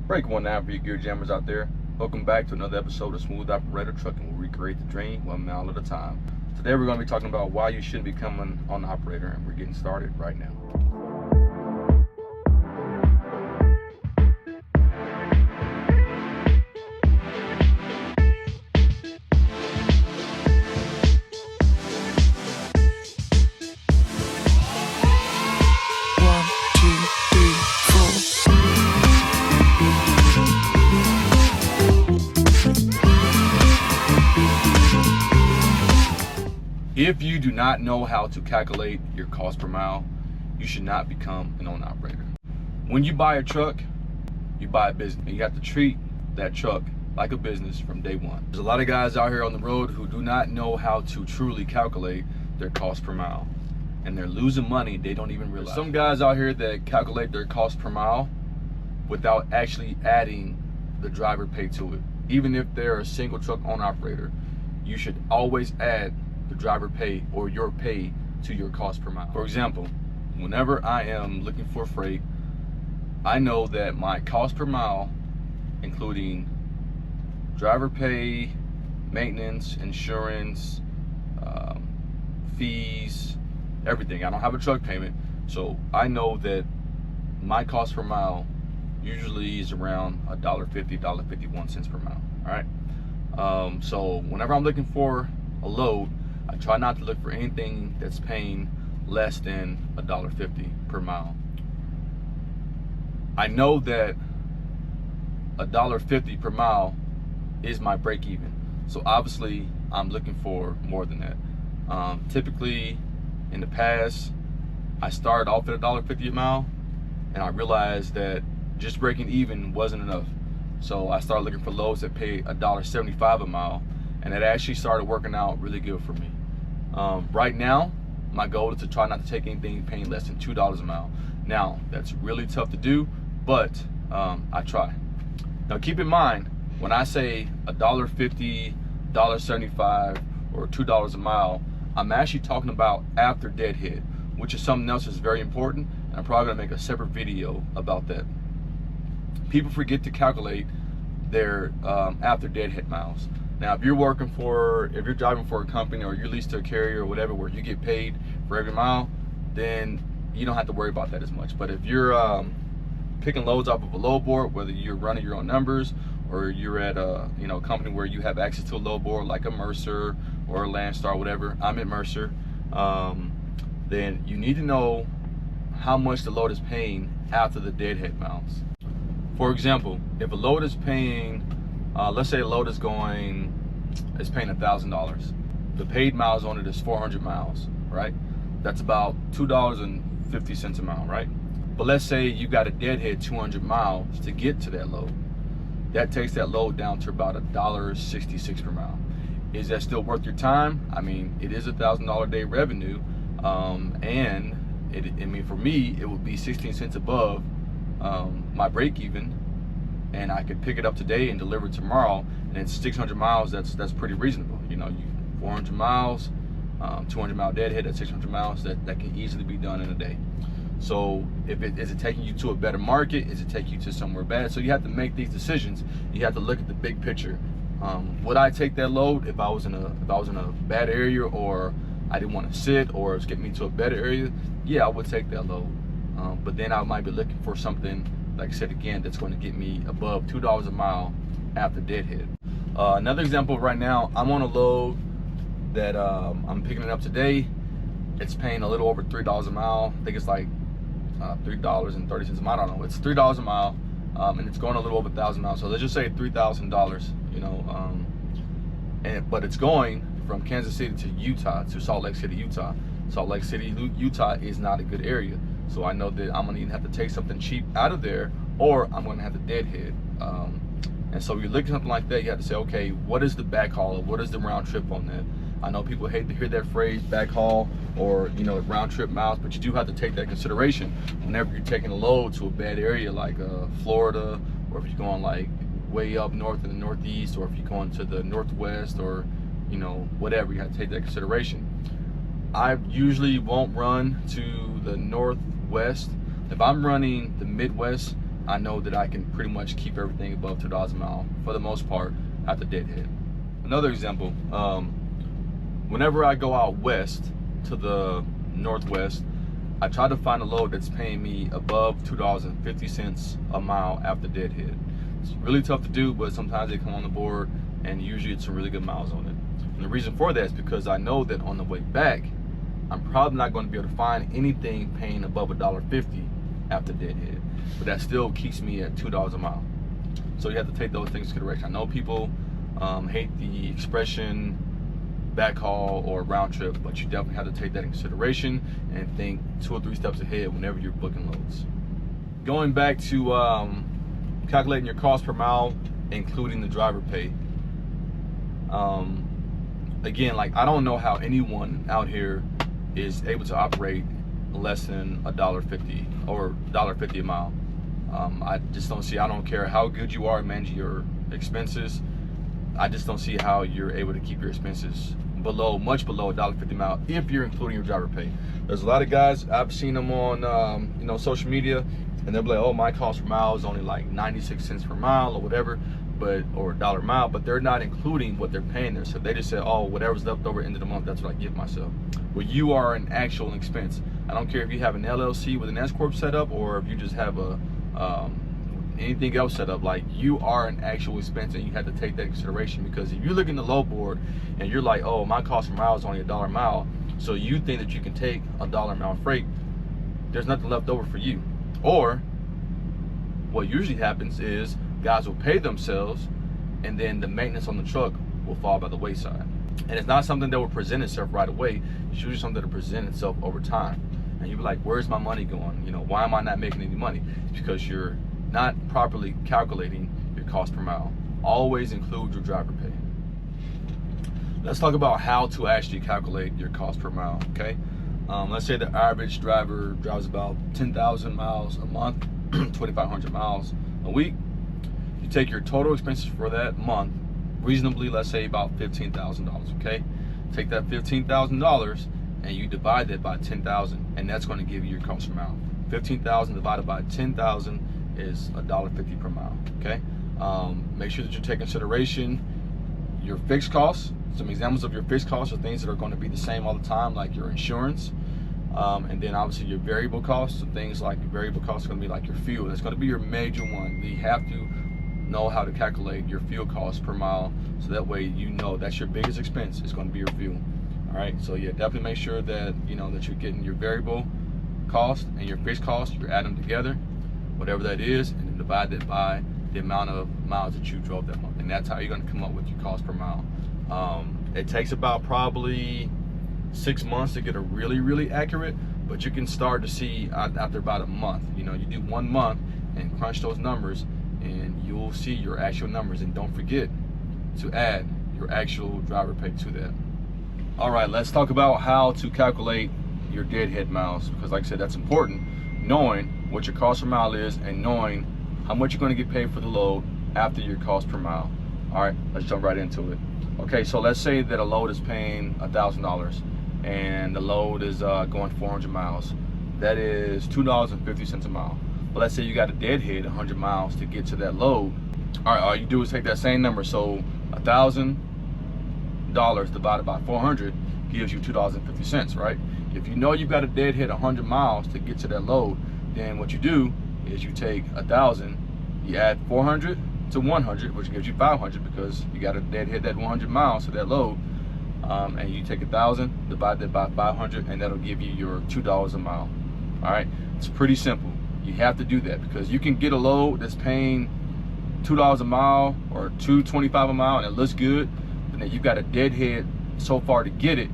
Break one down for you gear jammers out there. Welcome back to another episode of Smooth Operator Trucking, where we create the dream 1 mile at a time. Today we're going to be talking about why you shouldn't become an operator, and we're getting started right now. If you do not know how to calculate your cost per mile, you should not become an owner operator. When you buy a truck, you buy a business, and you have to treat that truck like a business from day one. There's a lot of guys out here on the road who do not know how to truly calculate their cost per mile, and they're losing money they don't even realize. There's some guys out here that calculate their cost per mile without actually adding the driver pay to it. Even if they're a single truck owner operator, you should always add the driver pay or your pay to your cost per mile. For example, whenever I am looking for freight, I know that my cost per mile, including driver pay, maintenance, insurance, fees, everything. I don't have a truck payment, so I know that my cost per mile usually is around $1.50, $1.51 per mile. All right. So whenever I'm looking for a load, I try not to look for anything that's paying less than $1.50 per mile. I know that $1.50 per mile is my break even. So obviously I'm looking for more than that. Typically in the past, I started off at $1.50 a mile, and I realized that just breaking even wasn't enough. So I started looking for loads that pay $1.75 a mile, and it actually started working out really good for me. Right now, my goal is to try not to take anything paying less than $2 a mile. Now, that's really tough to do, but I try. Now, keep in mind, when I say $1.50, $1.75, or $2 a mile, I'm actually talking about after deadhead, which is something else that's very important, and I'm probably gonna make a separate video about that. People forget to calculate their after deadhead miles. Now, if you're driving for a company, or you're leased to a carrier or whatever, where you get paid for every mile, then you don't have to worry about that as much. But if you're picking loads off of a load board, whether you're running your own numbers or you're at a company where you have access to a load board like a Mercer or a Landstar, whatever, I'm at Mercer, then you need to know how much the load is paying after the deadhead miles. For example, if a load is paying, let's say a load is paying $1,000. The paid miles on it is 400 miles, right? That's about $2.50 a mile, right? But let's say you got a deadhead 200 miles to get to that load. That takes that load down to about $1.66 per mile. Is that still worth your time? I mean, it is $1,000 a day revenue, and for me, it would be 16 cents above my break even, and I could pick it up today and deliver it tomorrow, and it's 600 miles. That's pretty reasonable. 400 miles, 200 mile deadhead, that's 600 miles. That can easily be done in a day. So is it taking you to a better market? Is it taking you to somewhere bad? So you have to make these decisions. You have to look at the big picture. Would I take that load if I was in a bad area, or I didn't want to sit, or it's getting me to a better area? Yeah, I would take that load. But then I might be looking for something, like I said again, that's going to get me above $2 a mile after deadhead. Another example, right now, I'm on a load that I'm picking it up today. It's paying a little over $3 a mile. I think it's like $3.30 a mile. I don't know. It's $3 a mile, and it's going a little over 1,000 miles. So let's just say $3,000. But it's going from Kansas City to Utah, to Salt Lake City, Utah. Salt Lake City, Utah is not a good area. So I know that I'm gonna either have to take something cheap out of there, or I'm gonna have to deadhead. And so you're looking at something like that, you have to say, okay, what is the backhaul? What is the round trip on that? I know people hate to hear that phrase, backhaul, or round trip miles, but you do have to take that into consideration whenever you're taking a load to a bad area like Florida, or if you're going like way up north in the Northeast, or if you're going to the Northwest, or whatever. You have to take that into consideration. I usually won't run to the Northwest. If I'm running the Midwest, I know that I can pretty much keep everything above $2 a mile for the most part at the Deadhead. Another example, whenever I go out west to the northwest, I try to find a load that's paying me above $2.50 a mile after Deadhead. It's really tough to do, but sometimes they come on the board, and usually it's some really good miles on it. And the reason for that is because I know that on the way back, I'm probably not going to be able to find anything paying above $1.50 after Deadhead, but that still keeps me at $2 a mile. So you have to take those things into consideration. I know people hate the expression backhaul or round trip, but you definitely have to take that in consideration and think 2 or 3 steps ahead whenever you're booking loads. Going back to calculating your cost per mile, including the driver pay. Again, like, I don't know how anyone out here is able to operate less than $1.50 or $1.50 a mile. I just don't see, I don't care how good you are at managing your expenses, I just don't see how you're able to keep your expenses below, much below $1.50 a mile if you're including your driver pay. There's a lot of guys, I've seen them on you know, social media, and they'll be like, oh, my cost per mile is only like 96 cents per mile or whatever, but, or $1 a mile, but they're not including what they're paying there. So they just say, oh, whatever's left over end of the month, that's what I give myself. Well, you are an actual expense. I don't care if you have an LLC with an S Corp set up, or if you just have a anything else set up. Like, you are an actual expense, and you have to take that in consideration, because if you look in the low board and you're like, oh, my cost per mile is only $1 a mile, so you think that you can take $1 a mile freight, there's nothing left over for you. Or what usually happens is guys will pay themselves, and then the maintenance on the truck will fall by the wayside. And it's not something that will present itself right away. It's usually something that will present itself over time. And you'll be like, where's my money going? You know, why am I not making any money? It's because you're not properly calculating your cost per mile. Always include your driver pay. Let's talk about how to actually calculate your cost per mile, okay? Let's say the average driver drives about 10,000 miles a month, 2,500 miles a week. You take your total expenses for that month, reasonably, let's say about $15,000, okay? Take that $15,000 and you divide that by 10,000, and that's going to give you your cost per mile. 15,000 divided by 10,000 is $1.50 per mile, okay? Make sure that you take consideration your fixed costs. Some examples of your fixed costs are things that are going to be the same all the time, like your insurance, and then obviously your variable costs. So things like your variable costs are going to be like your fuel. That's going to be your major one. You have to know how to calculate your fuel costs per mile, so that way you know that's your biggest expense. It's going to be your fuel. All right, so yeah, definitely make sure that you know that you're getting your variable cost and your fixed cost, you're adding them together, whatever that is, and then divide that by the amount of miles that you drove that month, and that's how you're going to come up with your cost per mile. It takes about probably 6 months to get a really accurate, but you can start to see after about a month. You know, you do 1 month and crunch those numbers, and you'll see your actual numbers. And don't forget to add your actual driver pay to that. All right, let's talk about how to calculate your deadhead miles, because like I said, that's important. Knowing what your cost per mile is and knowing how much you're going to get paid for the load after your cost per mile. All right, let's jump right into it. Okay, so let's say that a load is paying $1,000 and the load is going 400 miles. That is $2.50 a mile. But let's say you got a deadhead 100 miles to get to that load. All right, all you do is take that same number. So $1,000 divided by 400 gives you $2.50, right? If you know you've got a deadhead 100 miles to get to that load, then what you do is you take 1,000, you add 400 to 100, which gives you 500, because you got to deadhead that 100 miles to that load, and you take 1,000, divide that by 500, and that'll give you your $2 a mile. All right, it's pretty simple. You have to do that, because you can get a load that's paying $2 a mile or $2.25 a mile, and it looks good, but then you've got a deadhead so far to get it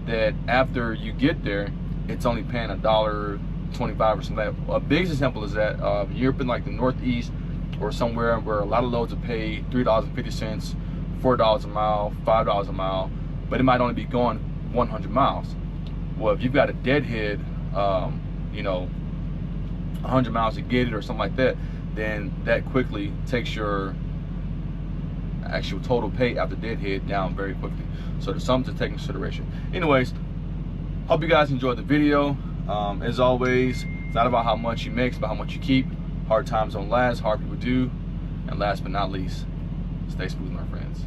that after you get there, it's only paying $1.25 or something. A big example is that you're up in like the Northeast or somewhere where a lot of loads are paid $3.50, $4 a mile, $5 a mile, but it might only be going 100 miles. Well, if you've got a deadhead, you know, 100 miles to get it or something like that, then that quickly takes your actual total pay after deadhead down very quickly. So there's something to take into consideration. Anyways, hope you guys enjoyed the video. As always, it's not about how much you make, it's about how much you keep. Hard times don't last, hard people do. And last but not least, stay smooth, my friends.